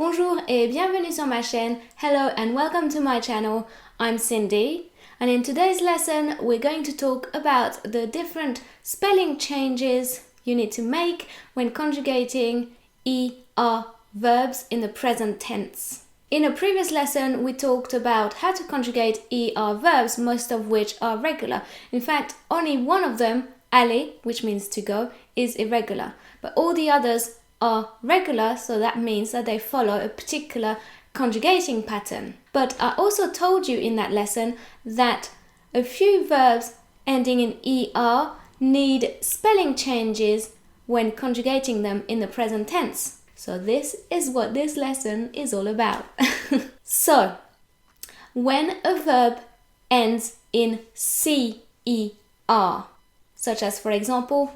Bonjour et bienvenue sur ma chaîne. Hello and welcome to my channel. I'm Cindy, and in today's lesson we're going to talk about the different spelling changes you need to make when conjugating ER verbs in the present tense. In a previous lesson we talked about how to conjugate ER verbs, most of which are regular. In fact, only one of them, aller, which means to go, is irregular, but all the others are regular, so that means that they follow a particular conjugating pattern. But I also told you in that lesson that a few verbs ending in ER need spelling changes when conjugating them in the present tense. So this is what this lesson is all about. So, when a verb ends in CER, such as for example,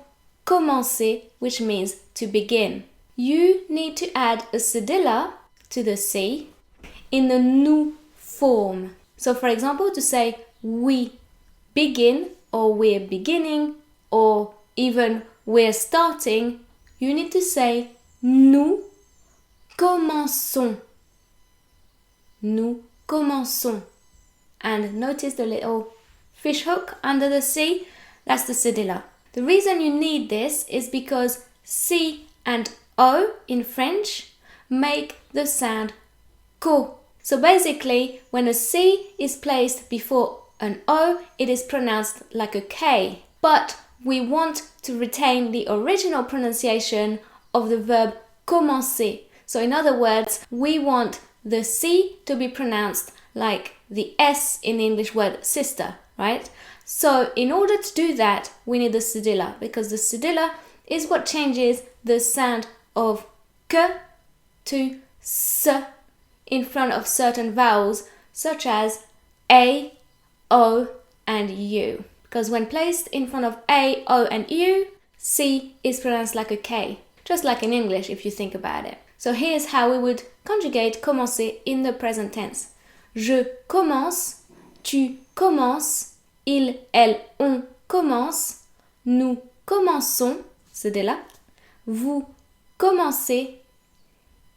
commencer, which means to begin, you need to add a cedilla to the C in the nous form. So for example, to say we begin, or we're beginning, or even we're starting, you need to say nous commençons. Nous commençons. And notice the little fish hook under the C, that's the cedilla. The reason you need this is because C and O in French make the sound ko. So basically, when a C is placed before an O, it is pronounced like a K. But we want to retain the original pronunciation of the verb commencer. So in other words, we want the C to be pronounced like the S in the English word sister, right? So in order to do that, we need the cedilla, because the cedilla is what changes the sound of K to S in front of certain vowels such as A, O and U. Because when placed in front of A, O and U, C is pronounced like a K, just like in English if you think about it. So here's how we would conjugate commencer in the present tense. Je commence, tu commences, il, elle, on commence, nous commençons, cedilla, vous commencez,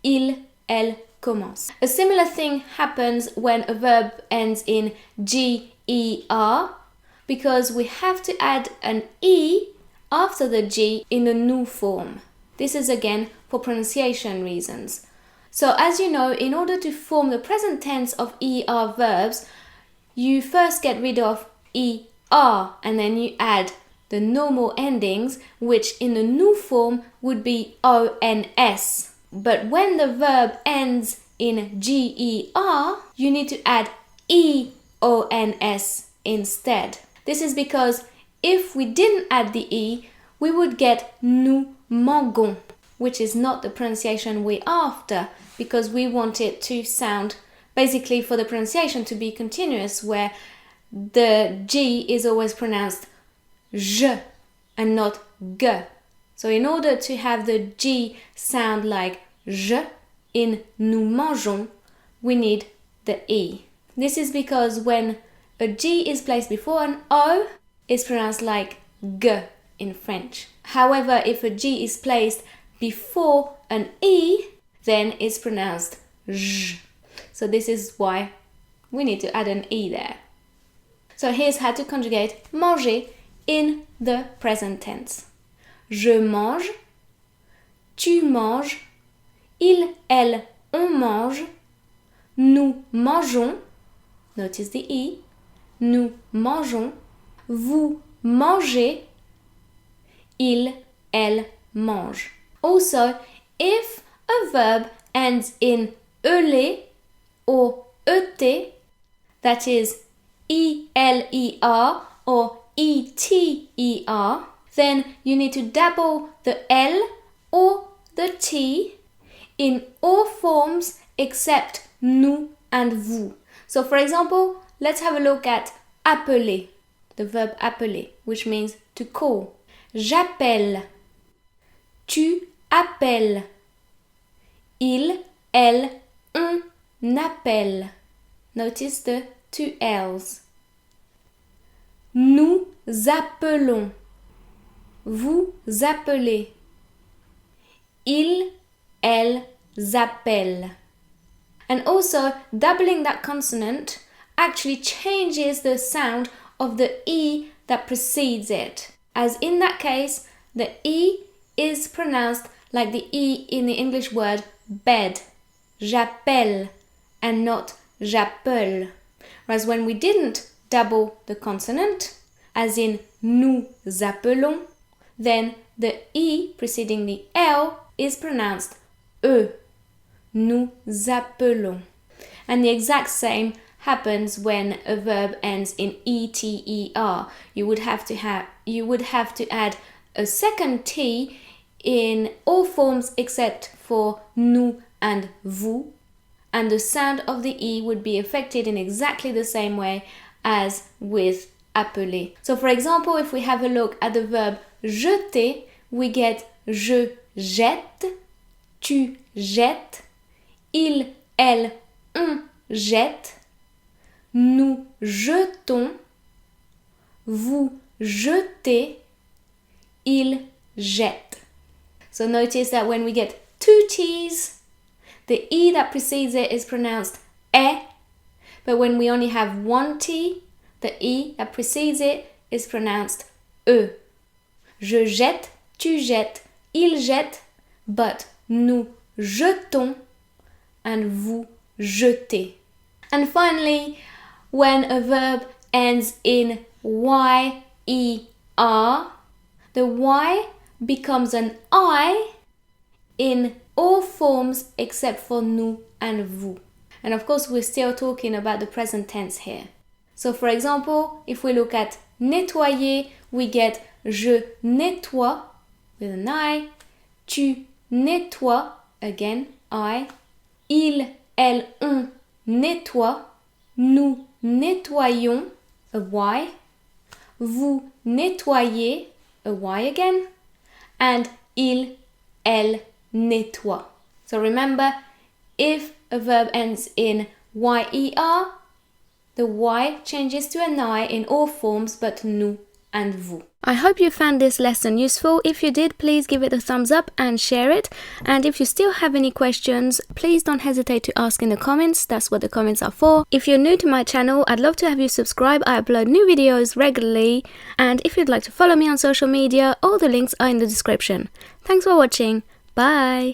il, elle commence. A similar thing happens when a verb ends in GER, because we have to add an E after the G in the nous form. This is again for pronunciation reasons. So as you know, in order to form the present tense of ER verbs, you first get rid of ER and then you add the normal endings, which in the nous form would be ONS. But when the verb ends in GER, you need to add EONS instead. This is because if we didn't add the E, we would get nous mangeons, which is not the pronunciation we're after, because we want it to sound, basically for the pronunciation to be continuous, where the G is always pronounced je and not g. So in order to have the G sound like je in nous mangeons, we need the E. This is because when a G is placed before an O, it's pronounced like g in French. However, if a G is placed before an E, then it's pronounced j. So this is why we need to add an E there. So here's how to conjugate manger in the present tense. Je mange, tu manges, il, elle, on mange, nous mangeons, notice the E, nous mangeons, vous mangez, il, elle mange. Also, if a verb ends in ele or et, that is ELER or ETER, then you need to double the L or the T in all forms except nous and vous. So for example, let's have a look at appeler, the verb appeler, which means to call. J'appelle, tu appelles, il, elle, on appelle. Notice the two L's. Nous appelons, vous appelez, il, elle appelle. And also, doubling that consonant actually changes the sound of the E that precedes it. As in that case, the E is pronounced like the E in the English word bed, j'appelle, and not j'appelle. Whereas when we didn't double the consonant, as in nous appelons, then the E preceding the L is pronounced E, nous appelons. And the exact same happens when a verb ends in ETER. You would have to add a second T in all forms except for nous and vous, and the sound of the E would be affected in exactly the same way as with appeler. So for example, if we have a look at the verb jeter, we get je jette, tu jettes, il, elle, on jette, nous jetons, vous jetez, il jette. So notice that when we get two T's, the E that precedes it is pronounced E, but when we only have one T, the E that precedes it is pronounced E. Je jette, tu jettes, il jette, but nous jetons and vous jetez. And finally, when a verb ends in Y-E-R, the Y becomes an I in all forms except for nous and vous. And of course, we're still talking about the present tense here. So for example, if we look at nettoyer, we get je nettoie with an I, tu nettoies, again I, il, elle, on nettoie, nous nettoyons, a Y, vous nettoyez, a Y again, and il, elle nettoie. So remember, if a verb ends in Y-E-R, the Y changes to an I in all forms but nous and vous. I hope you found this lesson useful. If you did, please give it a thumbs up and share it. And if you still have any questions, please don't hesitate to ask in the comments. That's what the comments are for. If you're new to my channel, I'd love to have you subscribe. I upload new videos regularly. And if you'd like to follow me on social media, all the links are in the description. Thanks for watching. Bye!